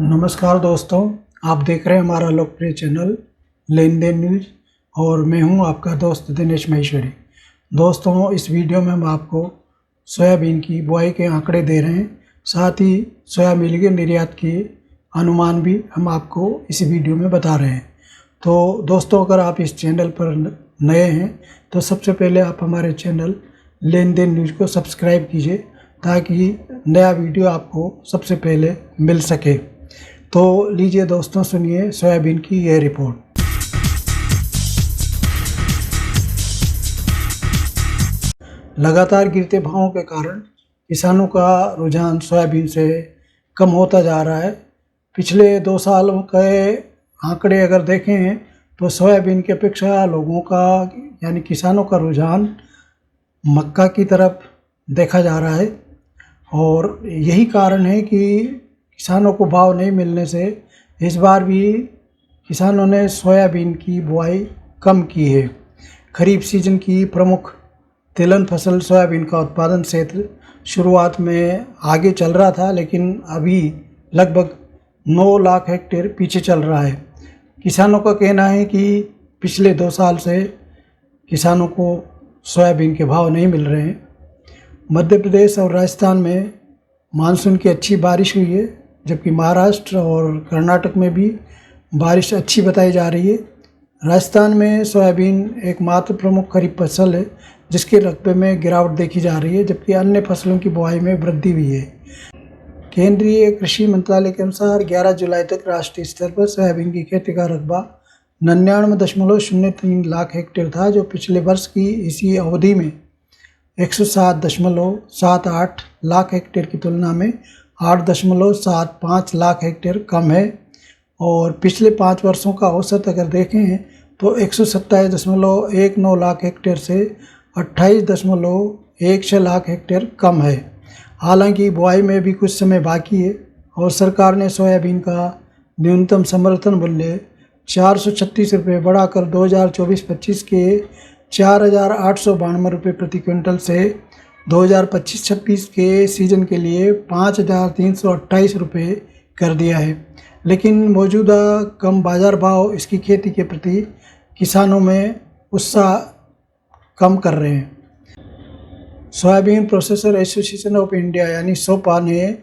नमस्कार दोस्तों, आप देख रहे हैं हमारा लोकप्रिय चैनल लेन देन न्यूज़ और मैं हूं आपका दोस्त दिनेश महेश्वरी। दोस्तों, इस वीडियो में हम आपको सोयाबीन की बुआई के आंकड़े दे रहे हैं, साथ ही सोयाबीन के निर्यात के अनुमान भी हम आपको इस वीडियो में बता रहे हैं। तो दोस्तों, अगर आप इस चैनल पर नए हैं तो सबसे पहले आप हमारे चैनल लेन देन न्यूज़ को सब्सक्राइब कीजिए ताकि नया वीडियो आपको सबसे पहले मिल सके। तो लीजिए दोस्तों, सुनिए सोयाबीन की यह रिपोर्ट। लगातार गिरते भावों के कारण किसानों का रुझान सोयाबीन से कम होता जा रहा है। पिछले 2 सालों के आंकड़े अगर देखें तो सोयाबीन की अपेक्षा लोगों का यानी किसानों का रुझान मक्का की तरफ देखा जा रहा है और यही कारण है कि किसानों को भाव नहीं मिलने से इस बार भी किसानों ने सोयाबीन की बुआई कम की है। खरीफ सीजन की प्रमुख तिलहन फसल सोयाबीन का उत्पादन क्षेत्र शुरुआत में आगे चल रहा था, लेकिन अभी लगभग 9 लाख हेक्टेयर पीछे चल रहा है। किसानों का कहना है कि पिछले 2 साल से किसानों को सोयाबीन के भाव नहीं मिल रहे हैं। मध्य प्रदेश और राजस्थान में मानसून की अच्छी बारिश हुई है, जबकि महाराष्ट्र और कर्नाटक में भी बारिश अच्छी बताई जा रही है। राजस्थान में सोयाबीन एकमात्र प्रमुख खरीफ फसल है जिसके रकबे में गिरावट देखी जा रही है, जबकि अन्य फसलों की बुआई में वृद्धि हुई है। केंद्रीय कृषि मंत्रालय के अनुसार 11 जुलाई तक राष्ट्रीय स्तर पर सोयाबीन की खेती का रकबा 99.03 लाख हेक्टेयर था, जो पिछले वर्ष की इसी अवधि में 107.78 लाख हेक्टेयर की तुलना में 8.75 लाख हेक्टेयर कम है। और पिछले 5 वर्षों का औसत अगर देखें तो 127.19 लाख हेक्टेयर से 28.16 लाख हेक्टेयर कम है। हालांकि बुआई में भी कुछ समय बाकी है और सरकार ने सोयाबीन का न्यूनतम समर्थन मूल्य 436 रुपये बढ़ाकर 2024-25 के 4,892 रुपये प्रति क्विंटल से 2025-26 के सीजन के लिए 5,328 रुपये कर दिया है। लेकिन मौजूदा कम बाजार भाव इसकी खेती के प्रति किसानों में उत्साह कम कर रहे हैं। Soybean processor association of India यानी सोपा ने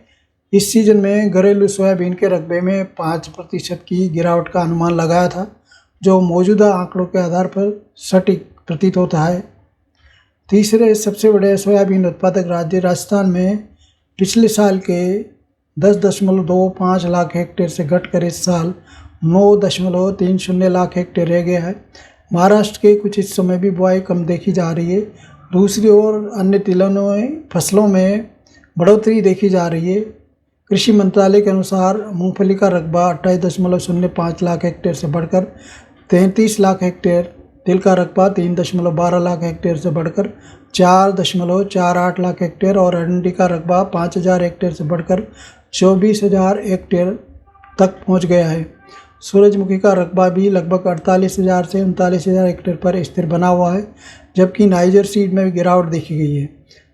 इस सीजन में घरेलू सोयाबीन के रकबे में 5% की गिरावट का अनुमान लगाया था, जो मौजूदा आंकड़ों के आधार पर सटीक प्रतीत होता है। तीसरे सबसे बड़े सोयाबीन उत्पादक राज्य राजस्थान में पिछले साल के 10.25 लाख हेक्टेयर से घटकर इस साल 9.30 लाख हेक्टेयर रह गया है। महाराष्ट्र के कुछ हिस्सों में भी बुआई कम देखी जा रही है। दूसरी ओर अन्य तिलहन फसलों में बढ़ोतरी देखी जा रही है। कृषि मंत्रालय के अनुसार मूंगफली का रकबा 28.05 लाख हेक्टेयर से बढ़कर 33 लाख हेक्टेयर, तिल का रकबा 3.12 लाख हेक्टेयर से बढ़कर 4.48 लाख हेक्टेयर और अरंडी का रकबा 5,000 हेक्टेयर से बढ़कर 24,000 हेक्टेयर तक पहुंच गया है। सूरजमुखी का रकबा भी लगभग 48,000 से 39,000 हेक्टेयर पर स्थिर बना हुआ है, जबकि नाइजर सीड में भी गिरावट देखी गई है।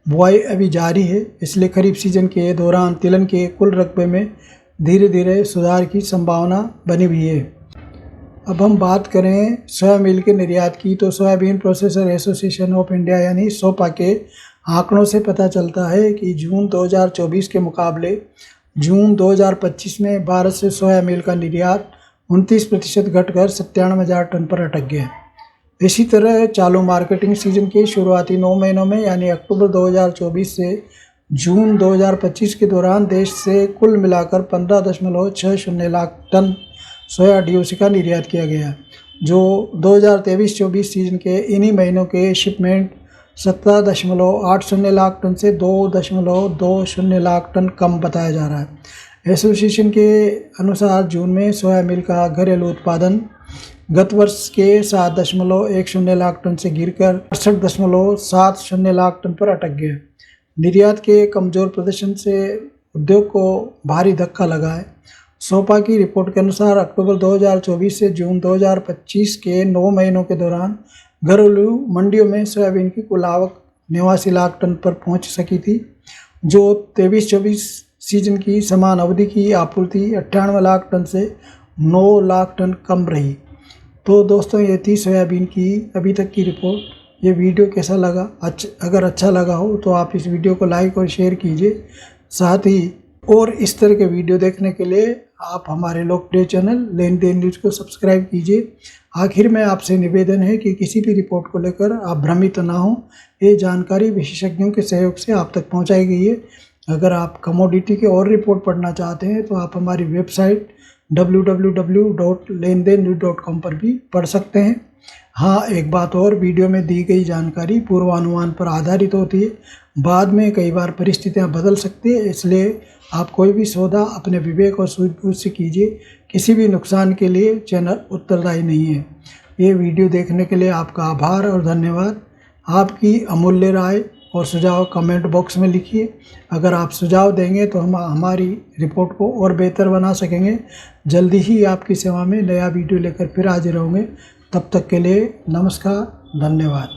बुआई अभी जारी है, इसलिए खरीफ सीजन के दौरान तिलहन के कुल रकबे में धीरे धीरे सुधार की संभावना बनी हुई है। अब हम बात करें सोयाबीन के निर्यात की, तो soybean processor association of India यानी सोपा के आंकड़ों से पता चलता है कि जून 2024 के मुकाबले जून 2025 में भारत से सोया मील का निर्यात 29% घटकर 97,000 टन पर अटक गया। इसी तरह चालू मार्केटिंग सीजन के शुरुआती 9 महीनों में यानी अक्टूबर 2024 से जून 2025 के दौरान देश से कुल मिलाकर 15.60 लाख टन सोया डीओसी का निर्यात किया गया, जो 2023-24 सीजन के इन्हीं महीनों के शिपमेंट 17.80 लाख टन से 2.20 लाख टन कम बताया जा रहा है। एसोसिएशन के अनुसार जून में सोया मिल का घरेलू उत्पादन गत वर्ष के 7.10 लाख टन से गिरकर 68.70 लाख टन पर अटक गया। निर्यात के कमज़ोर प्रदर्शन से उद्योग को भारी धक्का लगा है। सोपा की रिपोर्ट के अनुसार अक्टूबर 2024 से जून 2025 के 9 महीनों के दौरान घरेलू मंडियों में सोयाबीन की कुल आवक 89 लाख टन पर पहुंच सकी थी, जो 23-24 सीजन की समान अवधि की आपूर्ति 98 लाख टन से 9 लाख टन कम रही। तो दोस्तों ये थी सोयाबीन की अभी तक की रिपोर्ट। ये वीडियो कैसा लगा? अगर अच्छा लगा हो तो आप इस वीडियो को लाइक और शेयर कीजिए। साथ ही और इस तरह के वीडियो देखने के लिए आप हमारे लोकप्रिय चैनल लेन देन न्यूज़ को सब्सक्राइब कीजिए। आखिर में आपसे निवेदन है कि किसी भी रिपोर्ट को लेकर आप भ्रमित ना हो। ये जानकारी विशेषज्ञों के सहयोग से आप तक पहुंचाई गई है। अगर आप कमोडिटी के और रिपोर्ट पढ़ना चाहते हैं तो आप हमारी वेबसाइट www.lendennews.com पर भी पढ़ सकते हैं। हाँ, एक बात और, वीडियो में दी गई जानकारी पूर्वानुमान पर आधारित होती है। बाद में कई बार परिस्थितियाँ बदल सकती है, इसलिए आप कोई भी सौदा अपने विवेक और सूझबूझ से कीजिए। किसी भी नुकसान के लिए चैनल उत्तरदायी नहीं है। ये वीडियो देखने के लिए आपका आभार और धन्यवाद। आपकी अमूल्य राय और सुझाव कमेंट बॉक्स में लिखिए। अगर आप सुझाव देंगे तो हम हमारी रिपोर्ट को और बेहतर बना सकेंगे। जल्दी ही आपकी सेवा में नया वीडियो लेकर फिर हाजिर होंगे। तब तक के लिए नमस्कार, धन्यवाद।